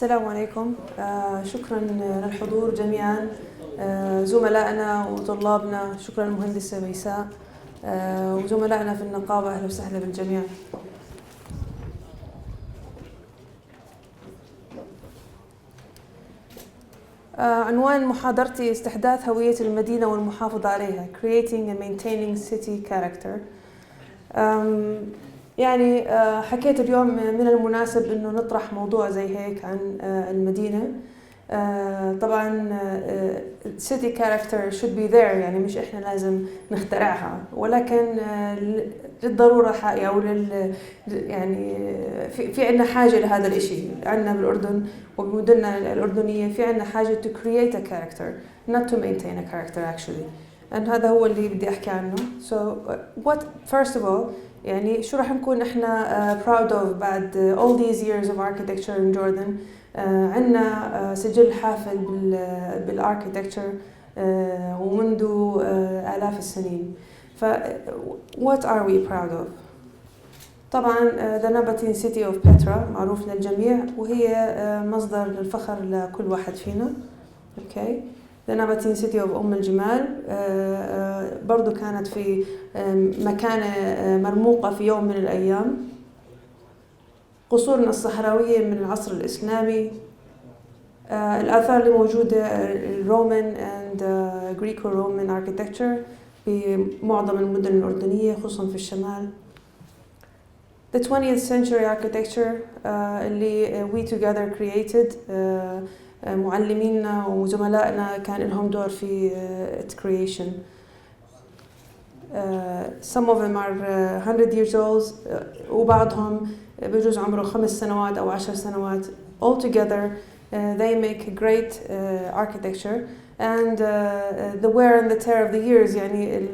السلام عليكم. شكرا للحضور جميعا، زملائنا وطلابنا. شكرا للمهندسة ميساء وزملائنا في النقابة. أهلا وسهلا بالجميع. عنوان محاضرتي استحداث هوية المدينة والمحافظة عليها Creating and Maintaining City Character. يعني حكيت اليوم من المناسب إنه نطرح موضوع زي هيك عن المدينة. طبعا city character should be there، يعني مش إحنا لازم نخترعها، ولكن للضرورة أو يعني في عندنا حاجة لهذا الإشي. عندنا بالأردن وبمدننا الأردنية في عندنا حاجة to create a character not to maintain a character actually. هذا هو اللي بدي أحكي عنه. So what first of all يعني شو راح نكون احنا proud of بعد all these years of architecture in Jordan. عندنا سجل حافل بالاركيتكتشر ومنذ آلاف السنين. ف what are we proud of؟ طبعا the Nabatean city of Petra معروف للجميع، وهي مصدر للفخر لكل واحد فينا. اوكي. The Nabatean city of الجمال برضو كانت في مكانة مرموقة في يوم من الأيام. قصورنا الصحراوية من العصر الإسلامي. الآثار اللي موجودة الرومان and Greco-Roman architecture بمعظم المدن الأردنية خصوصا في الشمال. The 20th century architecture اللي we together created. معلمينا وزملائنا كان لهم دور في its creation. Some of them are 100 years old وبعضهم بجوز عمره 5 سنوات أو 10 سنوات. All together they make a great architecture and the wear and the tear of the years يعني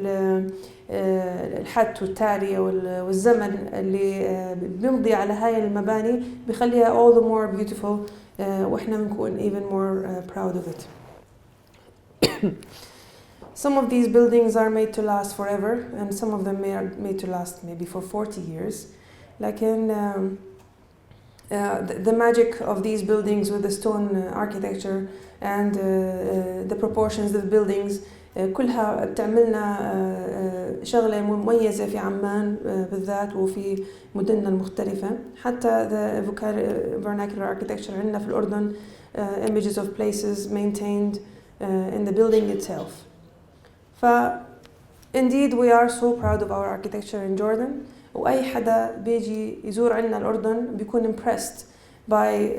الحت والتالية والزمن اللي بيمضي على هاي المباني بيخليها all the more beautiful. وإحنا بنكون even more proud of it. Some of these buildings are made to last forever and some of them are made to last maybe for 40 years. لكن the magic of these buildings with the stone architecture and the proportions of the buildings كلها بتعملنا شغلة مميزة في عمان بالذات وفي مدننا المختلفة. حتى the vernacular architecture عندنا في الأردن images of places maintained in the building itself. Indeed we are so proud of our architecture in Jordan. وأي حدا بيجي يزور عنا الأردن بيكون impressed by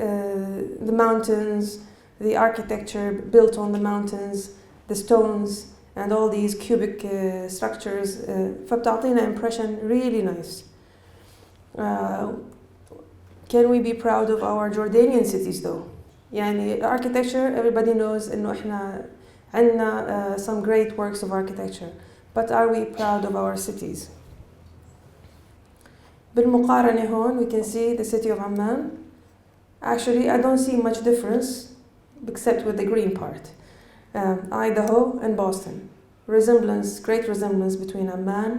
the mountains, the architecture built on the mountains, the stones and all these cubic structures. فبتعطينا impression really nice. Can we be proud of our Jordanian cities though? يعني architecture everybody knows إنه إحنا عنا some great works of architecture, but are we proud of our cities? بالمقارنة هون we can see the city of Amman. Actually I don't see much difference except with the green part. Idaho and Boston. Great resemblance between Amman,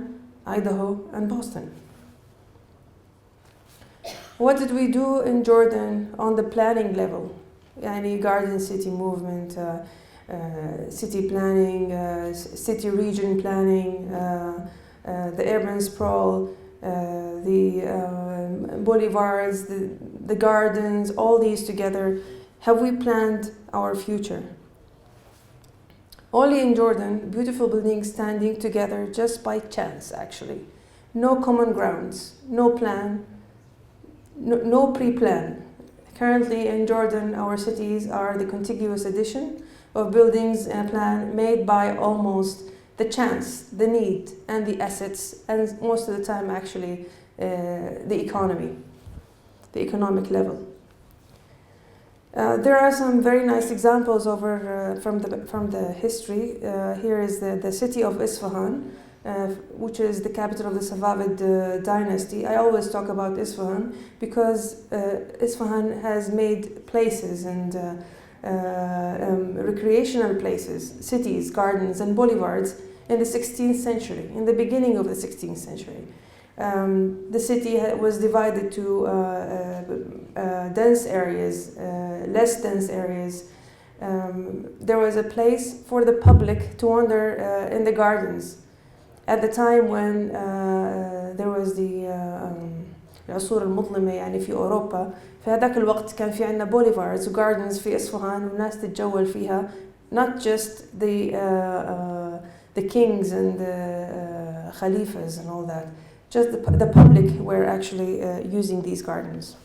Idaho and Boston. What did we do in Jordan on the planning level? يعني garden city movement, city planning, city region planning, the urban sprawl, the boulevards, the gardens, all these together. Have we planned our future? Only in Jordan, beautiful buildings standing together just by chance actually. No common grounds, no plan, no pre-plan. Currently in Jordan, our cities are the contiguous addition of buildings and a plan made by almost the chance, the need, and the assets, and most of the time actually the economy, the economic level. There are some very nice examples over from the history. Here is the city of Isfahan, which is the capital of the Safavid dynasty. I always talk about Isfahan because Isfahan has made places and recreational places, cities, gardens and boulevards in the 16th century, in the beginning of the 16th century. The city was divided to dense areas, less dense areas. There was a place for the public to wander in the gardens. At the time when there was العصور المظلمة يعني في أوروبا، في هذاك الوقت كان في عنا boulevards و gardens في إصفهان والناس تتجول فيها. Not just the kings and the khalifas and all that. Just the public were actually using these gardens.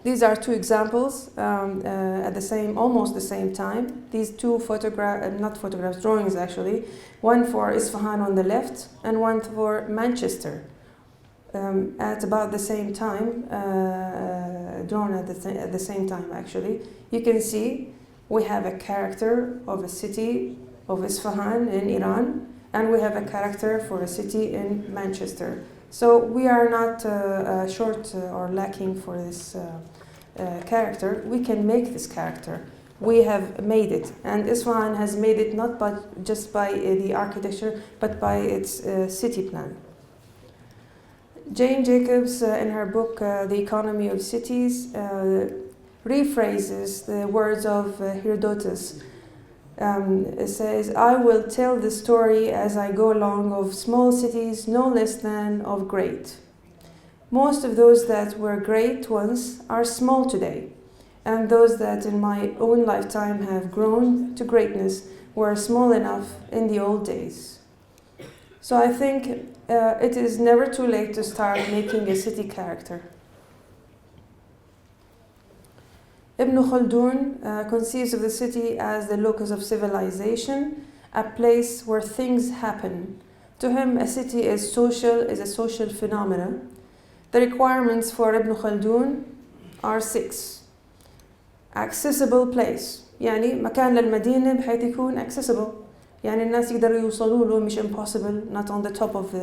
These are two examples at almost the same time. These two drawings actually. One for Isfahan on the left and one for Manchester at about the same time, drawn at the same time actually. You can see we have a character of a city of Isfahan in Iran, and we have a character for a city in Manchester. So we are not short or lacking for this character. We can make this character. We have made it, and Isfahan has made it not just by the architecture, but by its city plan. Jane Jacobs, in her book The Economy of Cities, rephrases the words of Herodotus. It says, I will tell the story as I go along of small cities no less than of great. Most of those that were great once are small today, and those that in my own lifetime have grown to greatness were small enough in the old days. So I think it is never too late to start making a city character. Ibn Khaldun conceives of the city as the locus of civilization, a place where things happen. To him, a city is a social phenomenon. The requirements for Ibn Khaldun are 6. Accessible place. يعني مكان للمدينة بحيث يكون accessible. يعني الناس يقدروا يوصلوا له مش impossible, not on the top of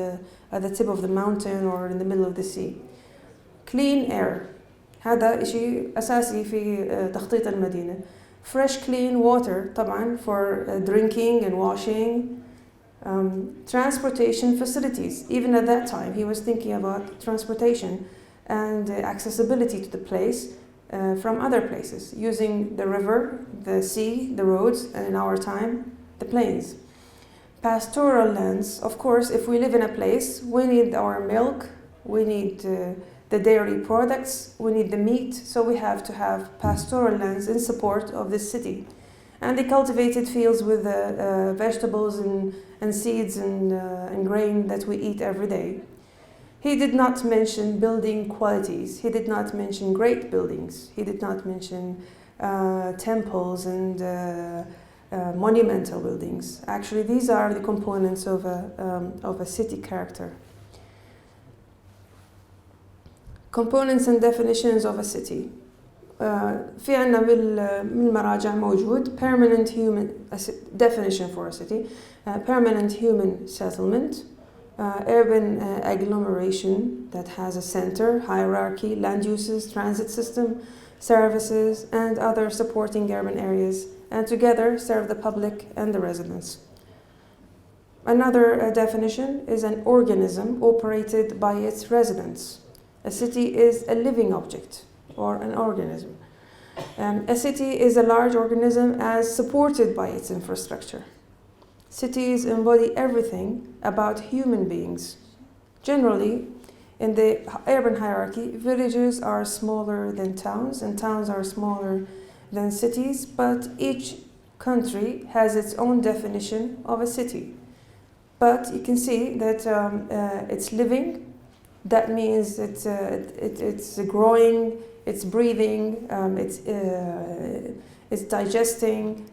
at the tip of the mountain or in the middle of the sea. Clean air. هذا شيء أساسي في تخطيط المدينة. Fresh clean water طبعا for drinking and washing. Transportation facilities. Even at that time he was thinking about transportation and accessibility to the place from other places, using the river, the sea, the roads, and in our time, the plains. Pastoral lands. Of course, if we live in a place, we need our milk, we need the dairy products, we need the meat, so we have to have pastoral lands in support of this city. And the cultivated fields with the vegetables and seeds and grain that we eat every day. He did not mention building qualities. He did not mention great buildings. He did not mention temples and monumental buildings. Actually, these are the components of a city character. Components and definitions of a city. في عنا من المراجع موجود permanent human definition for a city, permanent human settlement, urban agglomeration that has a center, hierarchy, land uses, transit system, services, and other supporting urban areas, and together serve the public and the residents. Another definition is an organism operated by its residents. A city is a living object or an organism. A city is a large organism as supported by its infrastructure. Cities embody everything about human beings. Generally, in the urban hierarchy, villages are smaller than towns and towns are smaller than cities, but each country has its own definition of a city. But you can see that it's living. That means it's growing, it's breathing, it's digesting.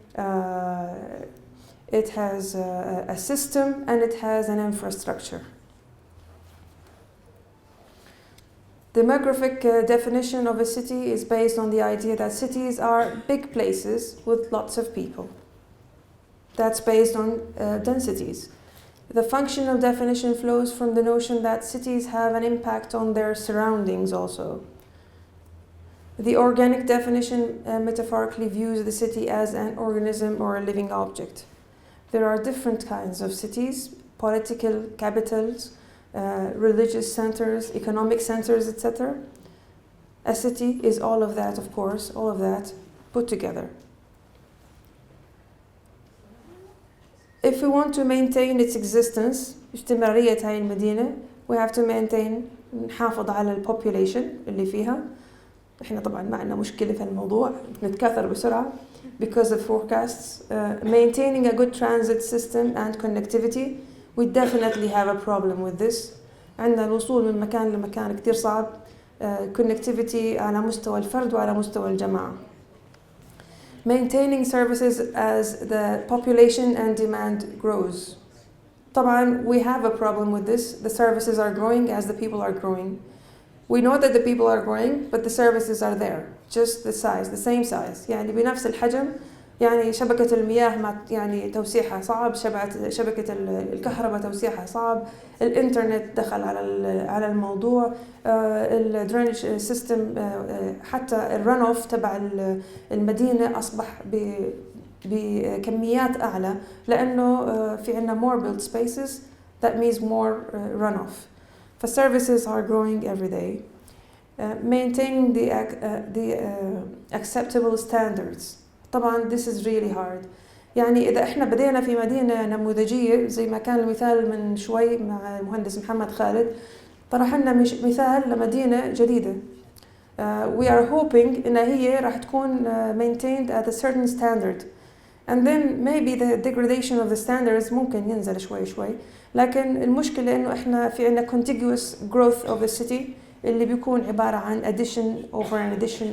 It has a system and it has an infrastructure. Demographic definition of a city is based on the idea that cities are big places with lots of people. That's based on densities. The functional definition flows from the notion that cities have an impact on their surroundings also. The organic definition metaphorically views the city as an organism or a living object. There are different kinds of cities: political capitals, religious centers, economic centers, etc. A city is all of that, of course, all of that put together. If we want to maintain its existence, استمرارية هاي المدينة, we have to maintain, نحافظ على البوبوليشن اللي فيها. احنا طبعا ما عندنا مشكلة في الموضوع, نتكاثر بسرعة because of forecasts. Maintaining a good transit system and connectivity, we definitely have a problem with this. عندنا الوصول من مكان لمكان كتير صعب. Connectivity على مستوى الفرد وعلى مستوى الجماعة. Maintaining services as the population and demand grows. طبعا we have a problem with this. The services are growing as the people are growing. We know that the people are growing, but the services are there. Just the size, the same size. يعني بنفس الحجم. يعني شبكة المياه يعني توسيعها صعب، شبكة الكهرباء توسيعها صعب، الإنترنت دخل على الموضوع، الدرينج سيستم، حتى الرن اوف تبع المدينة أصبح بكميات أعلى لأنه في عنا more built spaces, that means more runoff. Services are growing every day. Maintaining the acceptable standards. طبعا this is really hard. يعني إذا إحنا بدينا في مدينة نموذجية زي ما كان المثال من شوي مع المهندس محمد خالد، طرح لنا مثال لمدينة جديدة. We are hoping إن هي راح تكون maintained at a certain standard. And then maybe the degradation of the standards ممكن ينزل شوي. لكن المشكلة إنه إحنا في عنا contiguous growth of the city اللي بيكون عبارة عن addition over an addition,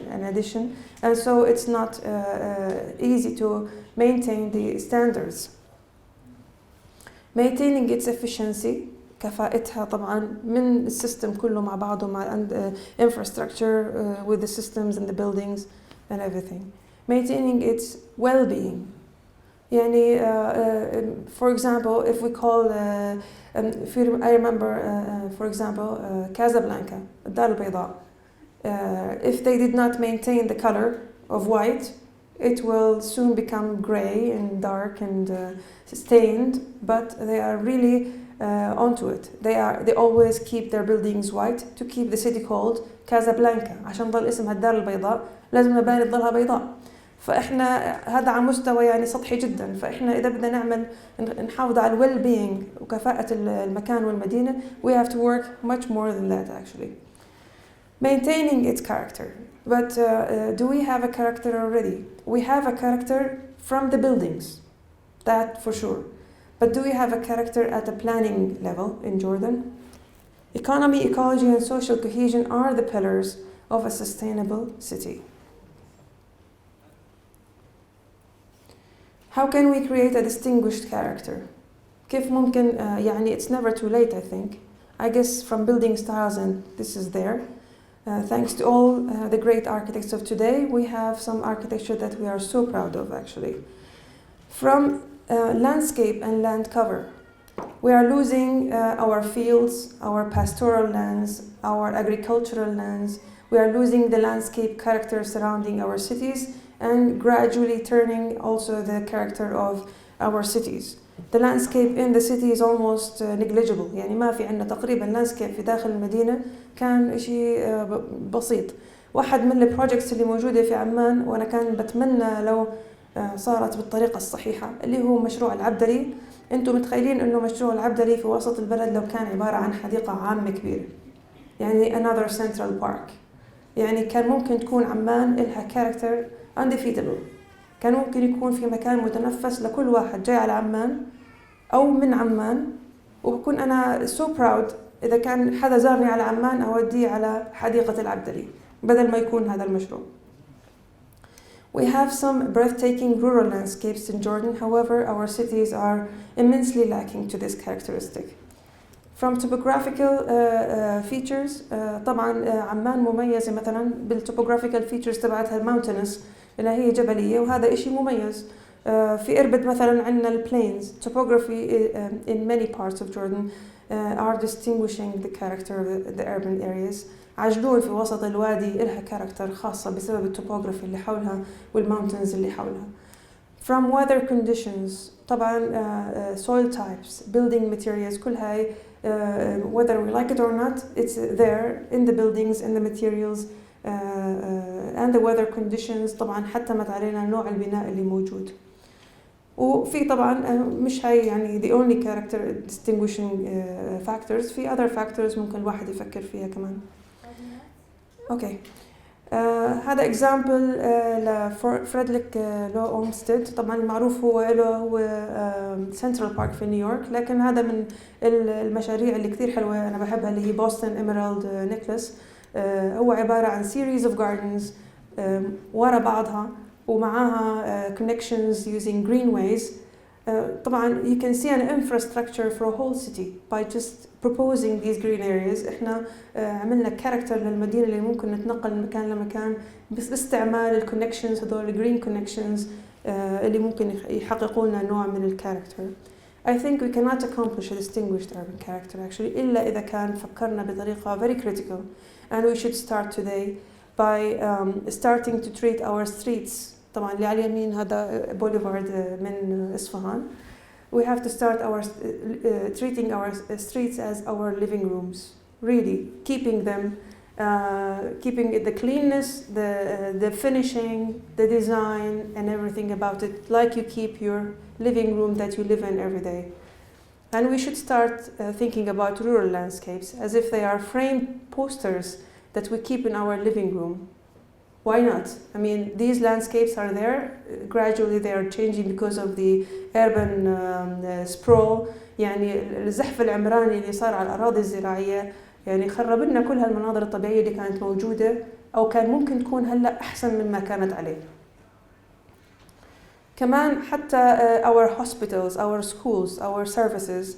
and so it's not easy to maintain the standards. Maintaining its efficiency, كفاءتها طبعا من السيستم كله مع بعضه مع infrastructure with the systems and the buildings and everything. Maintaining its well-being. يعني for example, if we call I remember for example Casablanca, الدار البيضاء. If they did not maintain the color of white, it will soon become gray and dark and stained, but they are really onto it. They always keep their buildings white to keep the city called Casablanca. عشان ضل اسمها الدار البيضاء لازم المباني تضلها بيضاء. فإحنا هذا على مستوى يعني سطحي جدا. فإحنا إذا بدنا نحافظ على well being وكفاءة المكان والمدينة, we have to work much more than that actually. Maintaining its character. But do we have a character already? We have a character from the buildings, that for sure. But do we have a character at the planning level in Jordan? Economy, ecology, and social cohesion are the pillars of a sustainable city. How can we create a distinguished character? كيف ممكن يعني it's never too late I think. I guess from building styles and this is there. Thanks to all the great architects of today, we have some architecture that we are so proud of actually. From landscape and land cover. We are losing our fields, our pastoral lands, our agricultural lands. We are losing the landscape character surrounding our cities and gradually turning also the character of our cities. The landscape in the city is almost negligible. يعني ما في عندنا تقريبا landscape في داخل المدينة كان شيء بسيط. واحد من البروجكتس اللي موجودة في عمان وأنا كان بتمنى لو صارت بالطريقة الصحيحة اللي هو مشروع العبدلي. أنتم متخيلين إنه مشروع العبدلي في وسط البلد لو كان عبارة عن حديقة عامة كبيرة. يعني another central park. يعني كان ممكن تكون عمان إلها character undefeatable. كان ممكن يكون في مكان متنفس لكل واحد جاي على عمان أو من عمان, وبكون أنا so proud إذا كان حدا زارني على عمان أوديه على حديقة العبدلي بدل ما يكون هذا المشروع. We have some breathtaking rural landscapes in Jordan. However, our cities are immensely lacking to this characteristic. From topographical features, طبعا عمان مميزة مثلا بالtopographical features تبعتها mountainous اللي هي جبلية, وهذا إشي مميز. في إربد مثلا عندنا plains. Topography in many parts of Jordan are distinguishing the character of the urban areas. عجلون في وسط الوادي إلها كاركتر خاصة بسبب التوبوغرافي اللي حولها والماونتنز اللي حولها. From weather conditions, طبعا soil types, building materials, كل هاي whether we like it or not, it's there in the buildings, in the materials, and the weather conditions. طبعا حتمت علينا نوع البناء اللي موجود. وفي طبعا مش هاي يعني the only character distinguishing factors، في other factors ممكن الواحد يفكر فيها كمان. اوكي. هذا example لفريدريك لو أولمستيد. طبعا المعروف هو سنترال بارك في نيويورك، لكن هذا من المشاريع اللي كثير حلوة أنا بحبها اللي هي بوسطن إيميرالد نيكلس. هو عبارة عن series of gardens ورا بعضها ومعاها connections using greenways. طبعا you can see an infrastructure for a whole city by just proposing these green areas. احنا عملنا character للمدينة اللي ممكن نتنقل من مكان لمكان باستعمال الكونكشنز هذول الجرين كونكشنز اللي ممكن يحققوا لنا نوع من الكاركتر. I think we cannot accomplish a distinguished urban character actually إلا إذا كان فكرنا بطريقة very critical, and we should start today by starting to treat our streets. طبعا اللي على اليمين هذا بوليفارد من إصفهان. We have to start treating our streets as our living rooms, really keeping them, keeping it the cleanness, the finishing, the design and everything about it like you keep your living room that you live in every day. And we should start thinking about rural landscapes as if they are framed posters that we keep in our living room. Why not? I mean, these landscapes are there. Gradually they are changing because of the urban sprawl. يعني الزحف العمراني اللي صار على الأراضي الزراعية يعني خرب لنا كل هالمناظر الطبيعية اللي كانت موجودة أو كان ممكن تكون هلأ أحسن مما كانت عليه. كمان حتى our hospitals, our schools, our services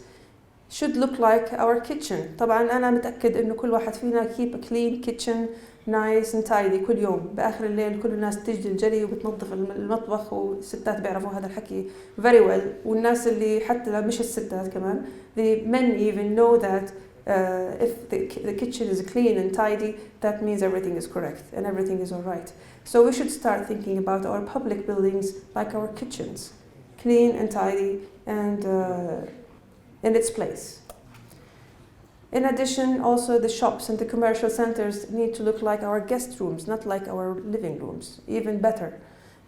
should look like our kitchen. طبعا أنا متأكد إنه كل واحد فينا keep a clean kitchen, nice and tidy كل يوم. بآخر الليل كل الناس تجي الجري وبتنظف المطبخ، والستات بيعرفوا هذا الحكي very well. والناس اللي حتى مش الستات كمان the men even know that if the kitchen is clean and tidy, that means everything is correct and everything is all right. So we should start thinking about our public buildings like our kitchens, clean and tidy and in its place. In addition, also the shops and the commercial centers need to look like our guest rooms, not like our living rooms, even better,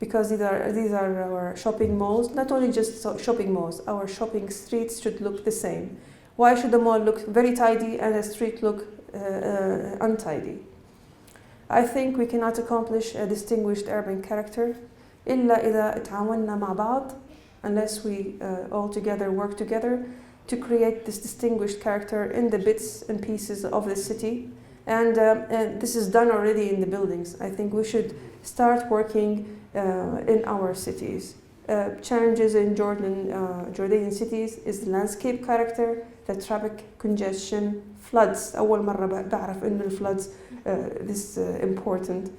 because these are our shopping malls. Not only just shopping malls, our shopping streets should look the same. Why should the mall look very tidy and the street look untidy? I think we cannot accomplish a distinguished urban character إلا إذا تعاوننا مع بعض, unless we all together work together to create this distinguished character in the bits and pieces of the city. And this is done already in the buildings. I think we should start working in our cities. Challenges in Jordanian cities is the landscape character, the traffic congestion, floods. أول مرة بعرف إنه floods this important.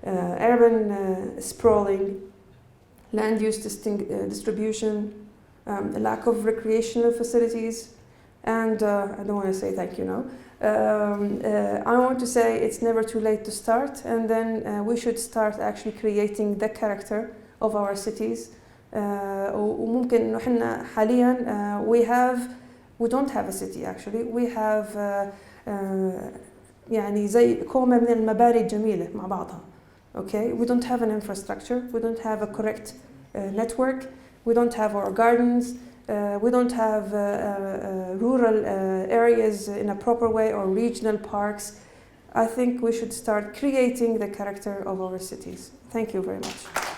Urban sprawling, land use distribution, a lack of recreational facilities, and I don't want to say thank you now. I want to say it's never too late to start, and then we should start actually creating the character of our cities. وممكن إنه إحنا حاليا we don't have a city actually. We have يعني زي كومة من المباني الجميلة مع بعضها. Okay, we don't have an infrastructure. We don't have a correct network. We don't have our gardens, we don't have rural areas in a proper way or regional parks. I think we should start creating the character of our cities. Thank you very much.